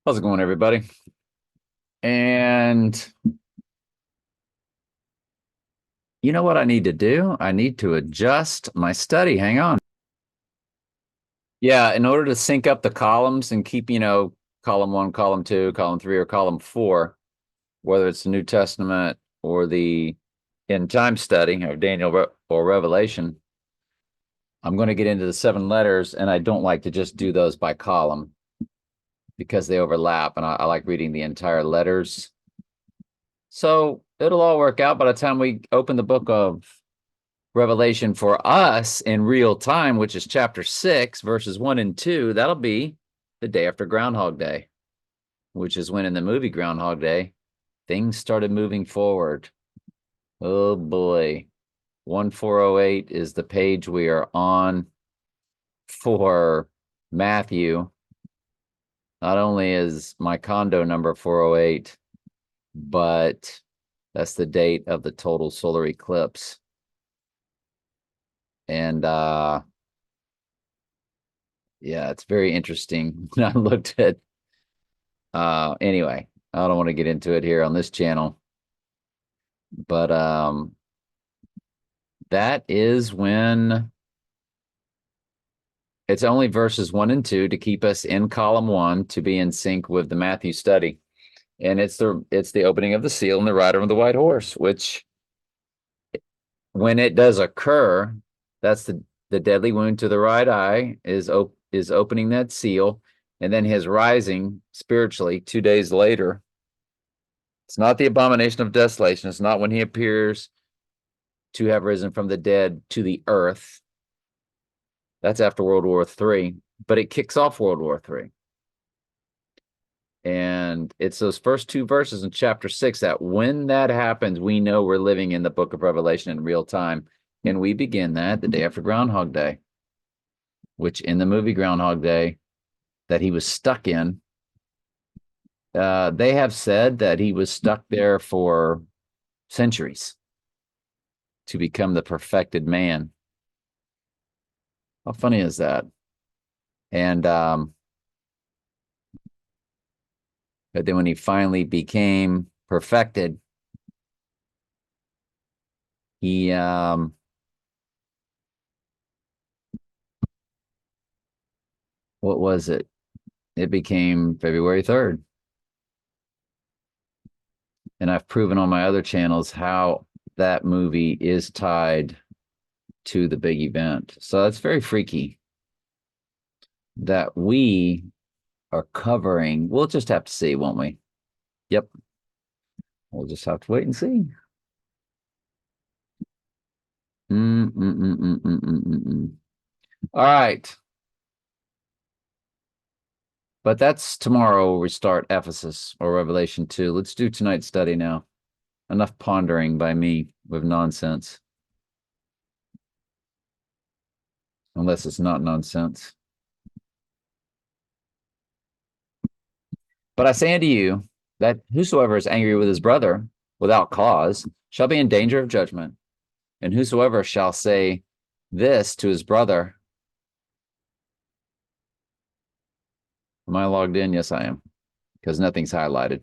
How's it going, everybody? And you know what I need to do? I need to adjust my study. Hang on. Yeah, in order to sync up the columns and keep, column one, column two, column three, or column four, whether it's the New Testament or the end time study of Daniel or Revelation, I'm going to get into the seven letters, and I don't like to just do those by column because they overlap, and I like reading the entire letters. So it'll all work out by the time we open the book of Revelation for us in real time, which is chapter 6, verses 1 and 2. That'll be the day after Groundhog Day, which is when in the movie Groundhog Day, things started moving forward. Oh boy. 1408 is the page we are on for Matthew. Not only is my condo number 408, but that's the date of the total solar eclipse. And yeah, it's very interesting. When I looked at anyway, I don't want to get into it here on this channel, but that is when it's only verses 1 and 2 to keep us in column 1 to be in sync with the Matthew study. And it's the opening of the seal and the rider of the white horse, which when it does occur, that's the deadly wound to the right eye is opening that seal, and then his rising spiritually 2 days later. It's not the abomination of desolation. It's not when he appears to have risen from the dead to the earth. That's after World War III, but it kicks off World War III. And it's those first two verses in chapter 6 that when that happens, we know we're living in the book of Revelation in real time. And we begin that the day after Groundhog Day, which in the movie Groundhog Day that he was stuck in, they have said that he was stuck there for centuries to become the perfected man. How funny is that? And but then when he finally became perfected, he what was it? It became February 3rd. And I've proven on my other channels how that movie is tied to the big event. So that's very freaky that we are covering. We'll just have to see, won't we? Yep. We'll just have to wait and see. All right. But that's tomorrow we start Ephesus or Revelation 2. Let's do tonight's study now. Enough pondering by me with nonsense. Unless it's not nonsense. But I say unto you that whosoever is angry with his brother without cause shall be in danger of judgment. And whosoever shall say this to his brother. Am I logged in? Yes, I am, because nothing's highlighted.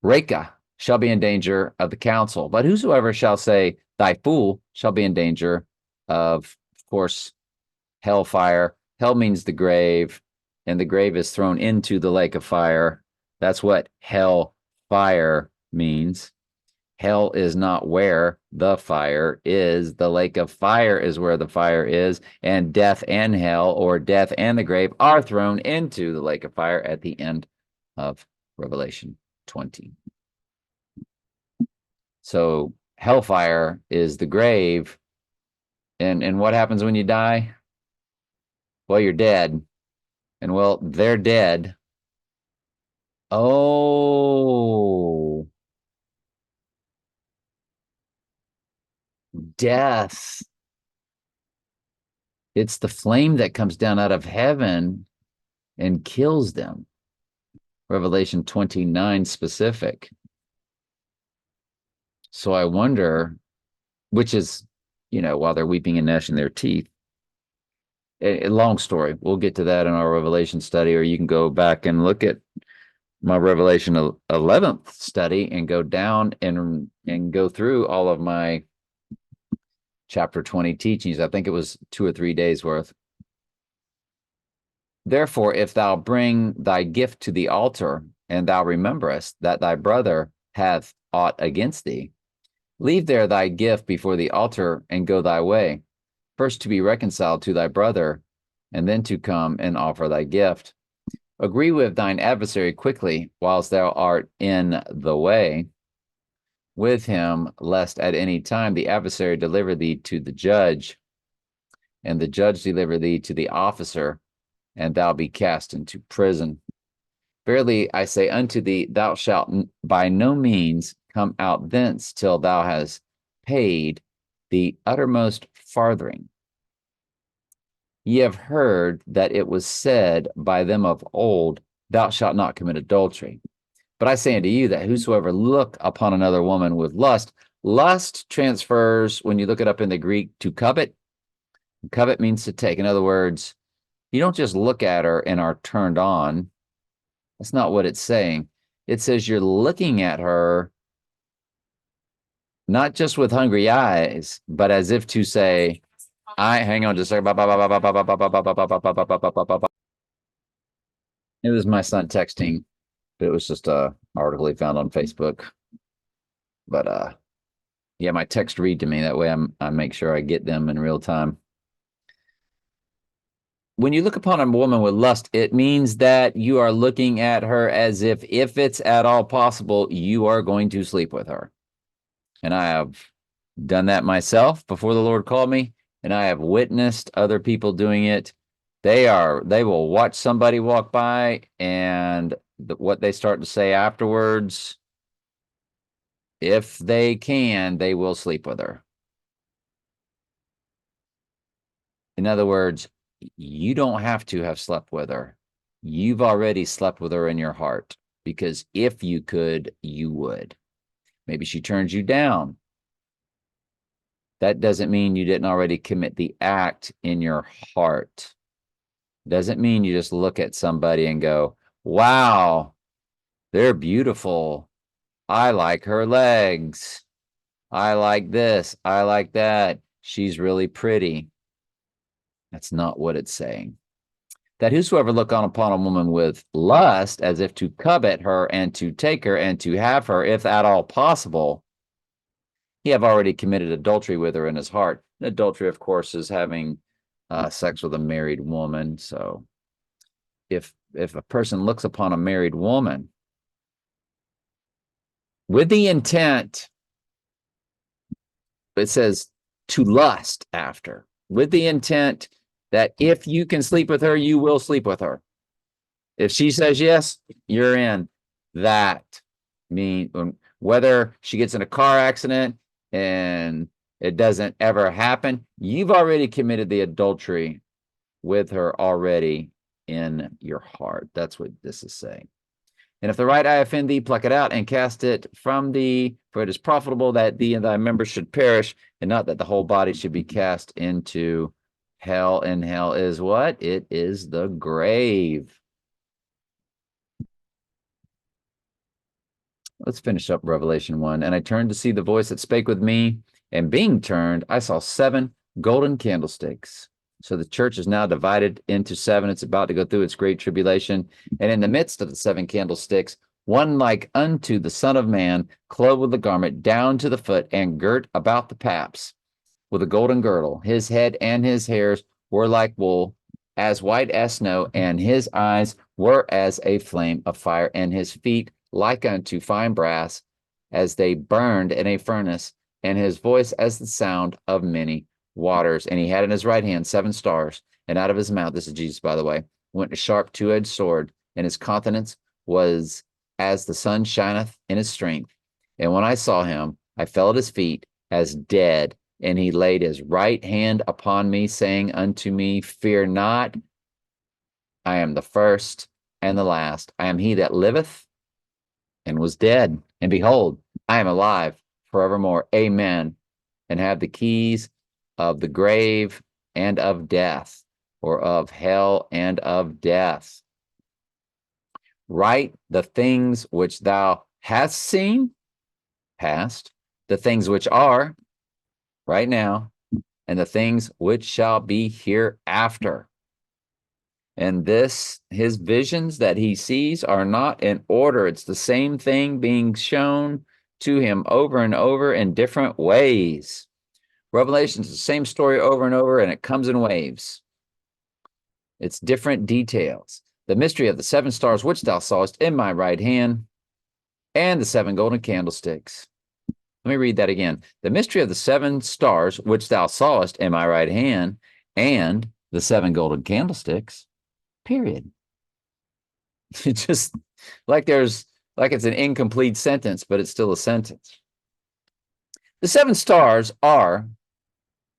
Reka shall be in danger of the council, but whosoever shall say, thy fool, shall be in danger of course, hellfire. Hell means the grave, and the grave is thrown into the lake of fire. That's what hell fire means. Hell is not where the fire is. The lake of fire is where the fire is, and death and hell, or death and the grave, are thrown into the lake of fire at the end of Revelation 20. So hellfire is the grave. And what happens when you die? Well, you're dead. And well, they're dead. Oh, death. It's the flame that comes down out of heaven and kills them. Revelation 29 specific. So I wonder, which is, while they're weeping and gnashing their teeth. A long story. We'll get to that in our Revelation study, or you can go back and look at my Revelation 11th study and go down and go through all of my chapter 20 teachings. I think it was 2 or 3 days worth. Therefore, if thou bring thy gift to the altar, and thou rememberest that thy brother hath aught against thee, leave there thy gift before the altar, and go thy way, first to be reconciled to thy brother, and then to come and offer thy gift. Agree with thine adversary quickly, whilst thou art in the way with him, lest at any time the adversary deliver thee to the judge, and the judge deliver thee to the officer, and thou be cast into prison. Verily I say unto thee, thou shalt by no means come out thence till thou hast paid the uttermost farthing. Ye have heard that it was said by them of old, thou shalt not commit adultery. But I say unto you that whosoever look upon another woman with lust, lust transfers, when you look it up in the Greek, to covet. Covet means to take. In other words, you don't just look at her and are turned on. That's not what it's saying. It says you're looking at her not just with hungry eyes, but as if to say, hang on just a second. It was my son texting, but it was just a article he found on Facebook. But yeah, my text read to me. That way I make sure I get them in real time. When you look upon a woman with lust, it means that you are looking at her as if it's at all possible, you are going to sleep with her. And I have done that myself before the Lord called me, and I have witnessed other people doing it. They will watch somebody walk by, and what they start to say afterwards, if they can, they will sleep with her. In other words, you don't have to have slept with her. You've already slept with her in your heart, because if you could, you would. Maybe she turns you down. That doesn't mean you didn't already commit the act in your heart. Doesn't mean you just look at somebody and go, wow, they're beautiful. I like her legs. I like this. I like that. She's really pretty. That's not what it's saying. That whosoever look on upon a woman with lust, as if to covet her and to take her and to have her, if at all possible, he have already committed adultery with her in his heart. Adultery, of course, is having sex with a married woman. So if a person looks upon a married woman with the intent, it says to lust after, with the intent that if you can sleep with her, you will sleep with her. If she says yes, you're in. That means whether she gets in a car accident and it doesn't ever happen, you've already committed the adultery with her already in your heart. That's what this is saying. And if the right eye offend thee, pluck it out and cast it from thee, for it is profitable that thee and thy members should perish, and not that the whole body should be cast into hell. And hell is what? It is the grave. Let's finish up Revelation 1. And I turned to see the voice that spake with me, and being turned, I saw 7 golden candlesticks. So the church is now divided into 7. It's about to go through its great tribulation. And in the midst of the 7 candlesticks, one like unto the Son of Man, clothed with a garment down to the foot, and girt about the paps with a golden girdle. His head and his hairs were like wool, as white as snow, and his eyes were as a flame of fire, and his feet like unto fine brass, as they burned in a furnace, and his voice as the sound of many waters. And he had in his right hand 7 stars, and out of his mouth, this is Jesus, by the way, went a sharp 2-edged sword, and his countenance was as the sun shineth in his strength. And when I saw him, I fell at his feet as dead, and he laid his right hand upon me, saying unto me, fear not, I am the first and the last. I am he that liveth and was dead, and behold, I am alive forevermore. Amen. And have the keys of the grave and of death. or of hell and of death. Write the things which thou hast seen, past, the things which are, right now, and the things which shall be hereafter. And his visions that he sees are not in order. It's the same thing being shown to him over and over in different ways. Revelation's the same story over and over, and it comes in waves. It's different details. The mystery of the 7 stars which thou sawest in my right hand, and the 7 golden candlesticks. Let me read that again. The mystery of the 7 stars which thou sawest in my right hand, and the 7 golden candlesticks, period. It's just like it's an incomplete sentence, but it's still a sentence. The 7 stars are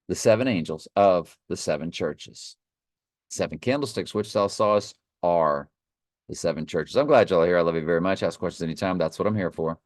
the 7 angels of the 7 churches. 7 candlesticks which thou sawest are the 7 churches. I'm glad y'all are here. I love you very much. Ask questions anytime. That's what I'm here for.